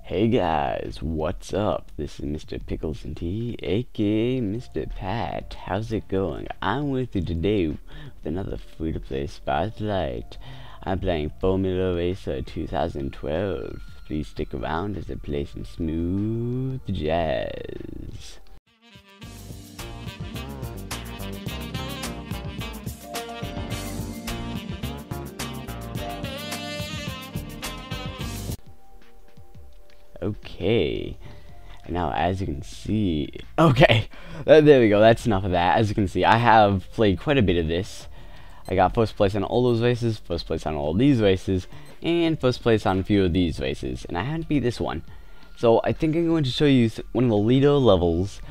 Hey guys, what's up? This is Mr. Pickles and Tea, aka Mr. Pat. How's it going? I'm with you today with another free-to-play Spotlight. I'm playing Formula Racer 2012. Please stick around as I play some smooth jazz. Okay, now as you can see, there we go, that's enough of that. As you can see, I have played quite a bit of this. I got first place on all those races, first place on all these races, and first place on a few of these races, and I had to beat this one. So I think I'm going to show you one of the leader levels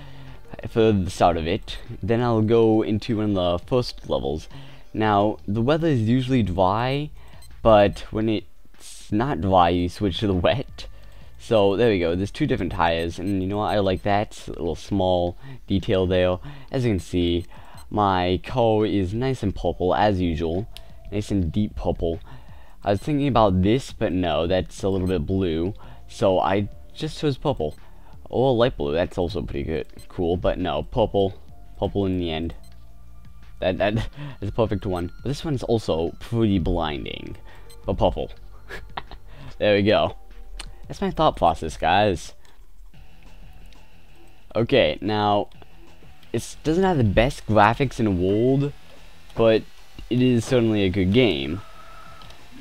for the start of it. Then I'll go into one of the first levels. Now, the weather is usually dry, but when it's not dry, you switch to the wet. So there we go, there's two different tires, and you know what, I like that, a little small detail there. As you can see, my car is nice and purple, as usual, nice and deep purple. I was thinking about this, but no, that's a little bit blue, so I just chose purple. Or light blue, that's also pretty good, cool, but no, purple in the end. That is a perfect one. But this one's also pretty blinding, but purple. There we go. That's my thought process, guys. Okay, now, it doesn't have the best graphics in the world, but it is certainly a good game.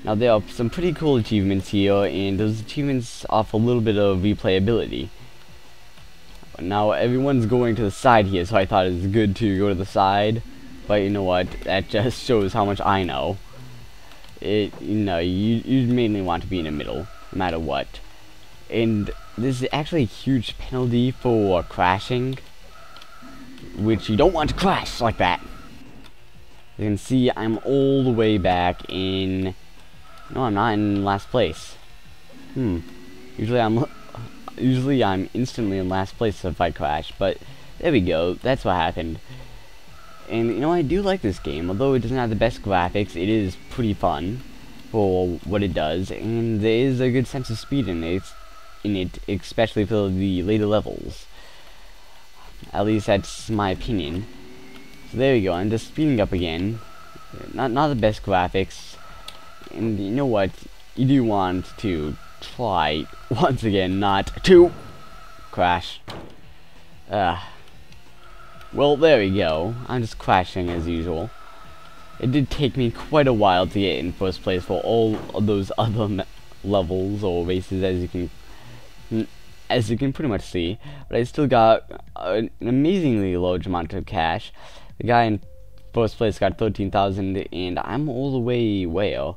Now, there are some pretty cool achievements here, and those achievements offer a little bit of replayability. Now, everyone's going to the side here, so I thought it was good to go to the side, but you know what, that just shows how much I know. You mainly want to be in the middle, no matter what. And this is actually a huge penalty for crashing, which you don't want to crash like that. You can see I'm all the way back in. No, I'm not in last place. Usually I'm instantly in last place if I crash, but there we go. That's what happened. And you know, I do like this game, although it doesn't have the best graphics. It is pretty fun for what it does, and there is a good sense of speed in it. Especially for the later levels. At least that's my opinion. So there we go, I'm just speeding up again. Not the best graphics. And you know what? You do want to try, once again, not to crash. Well, there we go. I'm just crashing as usual. It did take me quite a while to get in first place for all of those other levels or races, as you can pretty much see, but I still got an amazingly large amount of cash. The guy in first place got 13,000, and I'm all the way where?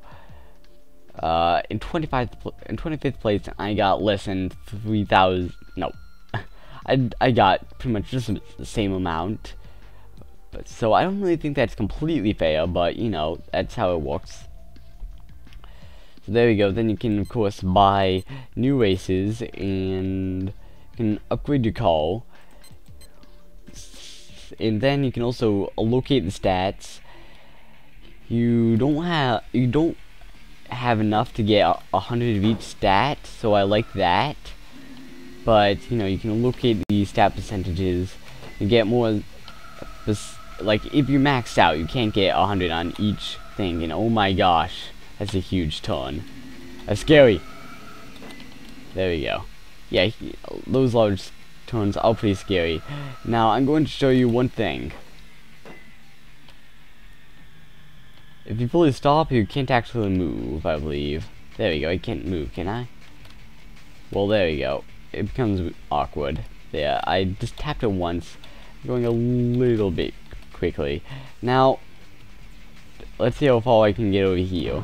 In 25th place, I got less than 3,000. No, I got pretty much just the same amount. But so I don't really think that's completely fair, but you know, that's how it works. So there we go, then you can of course buy new races and you can upgrade your car. And then you can also locate the stats. You don't have enough to get 100 of each stat, so I like that. But you know, you can locate the stat percentages and get more. Like if you maxed out, you can't get 100 on each thing, and oh my gosh, that's a huge ton. That's scary. There we go. Yeah, those large tons are pretty scary. Now, I'm going to show you one thing. If you fully stop, you can't actually move, I believe. There we go, I can't move, can I? Well, there we go. It becomes awkward. There, I just tapped it once, going a little bit quickly. Now, let's see how far I can get over here.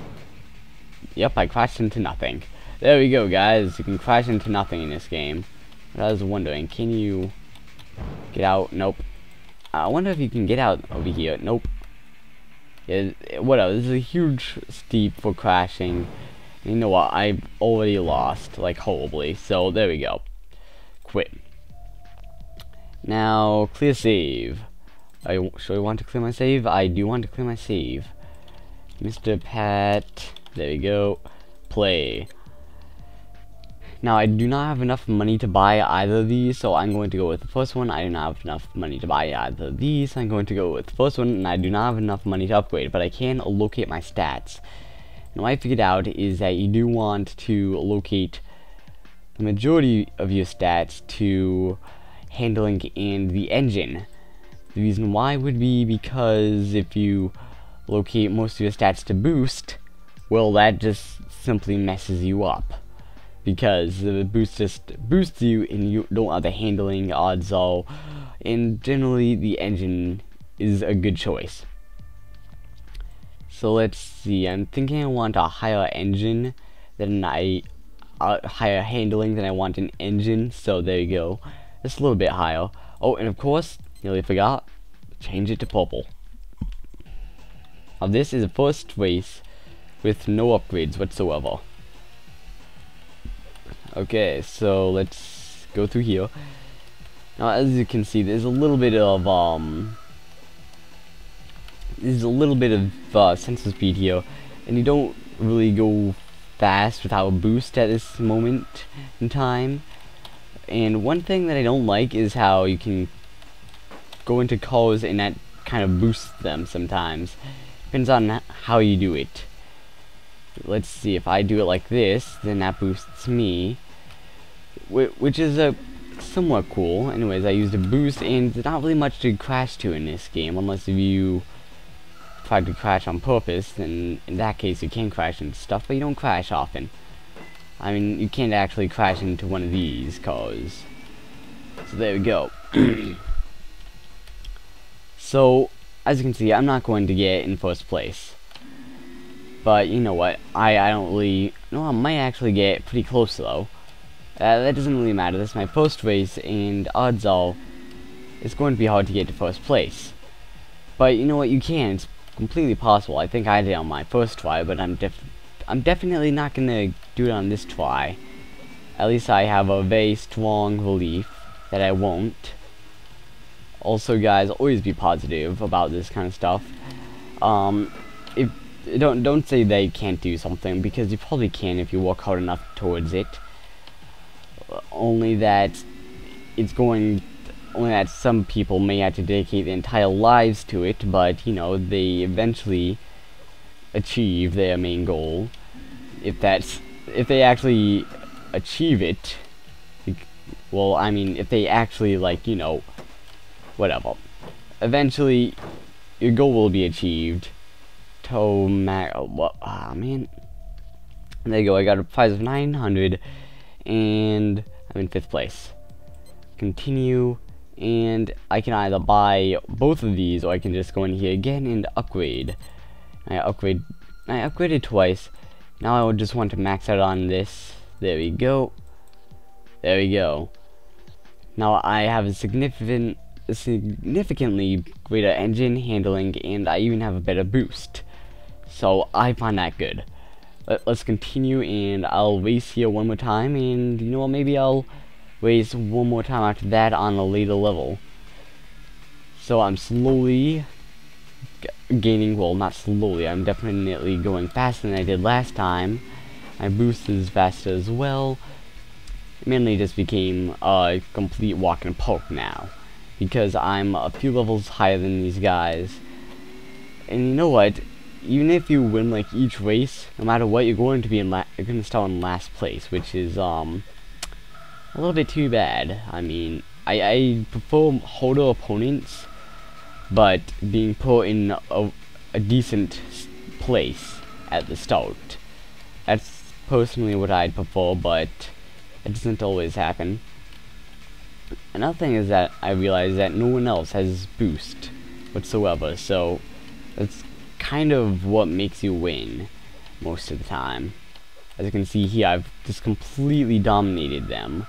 Yep, I crashed into nothing. There we go, guys. You can crash into nothing in this game. But I was wondering, can you get out? Nope. I wonder if you can get out over here. Nope. Yeah, whatever. This is a huge steep for crashing. You know what? I've already lost, like, horribly. So, there we go. Quit. Now, clear save. I sure want to clear my save? I do want to clear my save. Mr. Pat. There we go. Play. Now, I do not have enough money to buy either of these, so I'm going to go with the first one. I do not have enough money to buy either of these. I'm going to go with the first one, and I do not have enough money to upgrade, but I can locate my stats. And what I figured out is that you do want to locate the majority of your stats to handling and the engine. The reason why would be because if you locate most of your stats to boost, well, that just simply messes you up. Because the boost just boosts you and you don't have the handling odds all, and generally the engine is a good choice. So let's see, I'm thinking I want a higher engine than higher handling than I want an engine, so there you go. Just a little bit higher. Oh, and of course, nearly forgot, change it to purple. Now this is the first race with no upgrades whatsoever. Okay, so let's go through here. Now, as you can see, there's a little bit of sensor speed here, and you don't really go fast without a boost at this moment in time. And one thing that I don't like is how you can go into cars and that kind of boosts them sometimes. Depends on how you do it. Let's see, if I do it like this, then that boosts me, which is somewhat cool. Anyways, I used a boost, and there's not really much to crash to in this game, unless if you try to crash on purpose. Then in that case you can crash into stuff, but you don't crash often. I mean, you can't actually crash into one of these cars. So there we go. So, as you can see, I'm not going to get in first place. But you know what, I don't really, no, I might actually get pretty close though. That doesn't really matter, this is my first race, and odds are, it's going to be hard to get to first place. But you know what, you can, it's completely possible. I think I did on my first try, but I'm definitely not gonna do it on this try. At least I have a very strong belief that I won't. Also guys, always be positive about this kind of stuff. Don't say they can't do something, because you probably can if you work hard enough towards it. Only that some people may have to dedicate their entire lives to it, but you know, they eventually achieve their main goal. If they actually achieve it, well, I mean, if they actually, like, you know, whatever. Eventually, your goal will be achieved. Man. There you go, I got a prize of 900, and I'm in 5th place. Continue, and I can either buy both of these, or I can just go in here again and upgrade. I upgraded twice. Now I would just want to max out on this. There we go. There we go. Now I have a significantly greater engine handling, and I even have a better boost. So I find that good. Let's continue, and I'll race here one more time, and you know what, maybe I'll race one more time after that on a later level. So I'm slowly gaining, well, not slowly, I'm definitely going faster than I did last time. My boost is faster as well. It mainly just became a complete walk in the park now, because I'm a few levels higher than these guys. And you know what? Even if you win like each race, no matter what, you're going to be you're going to start in last place, which is a little bit too bad. I mean, I prefer harder opponents, but being put in a decent place at the start. That's personally what I'd prefer, but it doesn't always happen. Another thing is that I realize that no one else has boost whatsoever, so that's kind of what makes you win most of the time. As you can see here, I've just completely dominated them,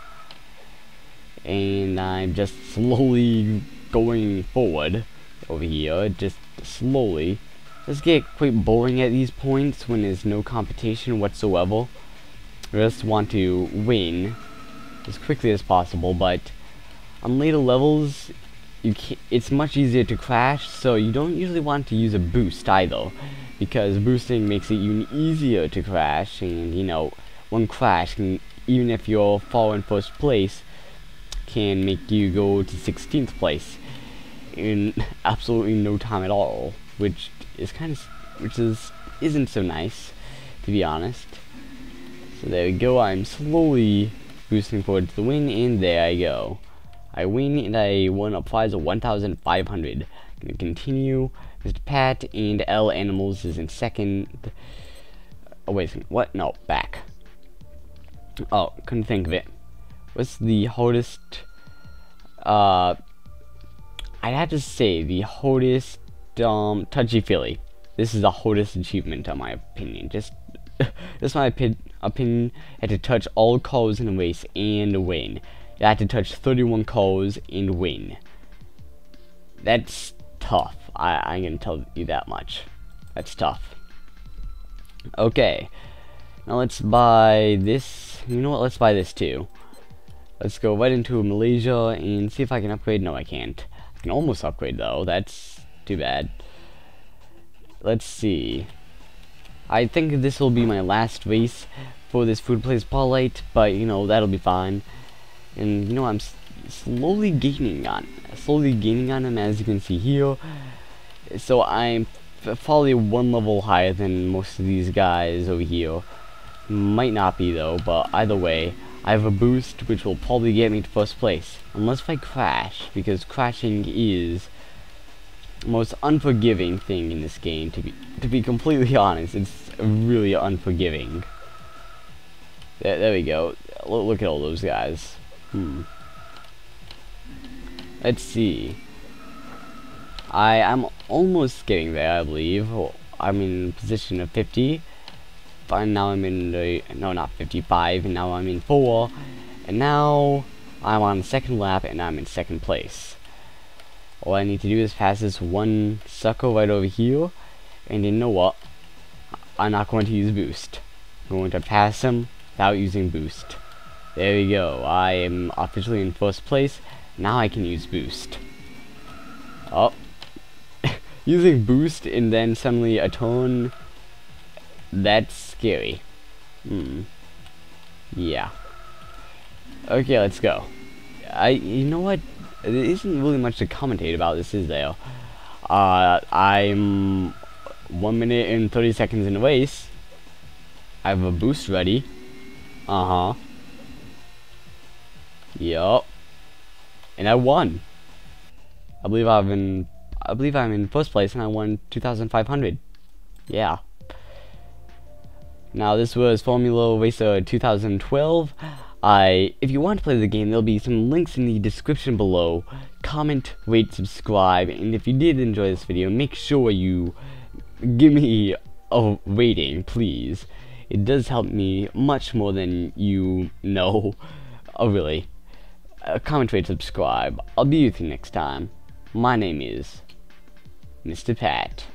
and I'm just slowly going forward over here, just slowly. Let's get quite boring at these points when there's no competition whatsoever. I just want to win as quickly as possible, but on later levels, it's much easier to crash, so you don't usually want to use a boost either, because boosting makes it even easier to crash, and you know, one crash can even if you're far in first place, can make you go to 16th place in absolutely no time at all, which isn't so nice, to be honest. So there we go. I'm slowly boosting forward to the win, and there I go. I win, and I won a prize of 1,500. Gonna continue. Mr. Pat and L Animals is in second. Oh wait a second. What? No, back. Oh, couldn't think of it. What's the hardest? I'd have to say the hardest touchy-feely. This is the hardest achievement, in my opinion. Just my opinion. Had to touch all cars in a race and win. You had to touch 31 cars and win. That's tough. I'm gonna tell you that much. That's tough. Okay. Now let's buy this. You know what? Let's buy this too. Let's go right into Malaysia and see if I can upgrade. No, I can't. I can almost upgrade though. That's too bad. Let's see. I think this will be my last race for this F2P Spotlight, but you know, that'll be fine. And you know, I'm slowly gaining on him, as you can see here. So I'm probably one level higher than most of these guys over here. Might not be though, but either way, I have a boost which will probably get me to first place, unless I crash, because crashing is the most unforgiving thing in this game. To be completely honest, it's really unforgiving. There we go. Look at all those guys. Let's see. I'm almost getting there, I believe. I'm in position of 50. But now I'm in no, not 55, and now I'm in 4. And now I'm on the second lap, and I'm in second place. All I need to do is pass this one sucker right over here. And you know what? I'm not going to use boost. I'm going to pass him without using boost. There we go. I am officially in first place. Now I can use boost. Oh. Using boost and then suddenly a turn. That's scary. Yeah. Okay, let's go. You know what? There isn't really much to commentate about this, is there? I'm 1 minute and 30 seconds in the race. I have a boost ready. Yup. And I won. I believe I'm in first place, and I won 2,500. Yeah. Now this was Formula Racer 2012. If you want to play the game, there'll be some links in the description below. Comment, rate, subscribe, and if you did enjoy this video, make sure you give me a rating, please. It does help me much more than you know. Oh, really. Comment, rate, subscribe. I'll be with you next time. My name is Mr. Pat.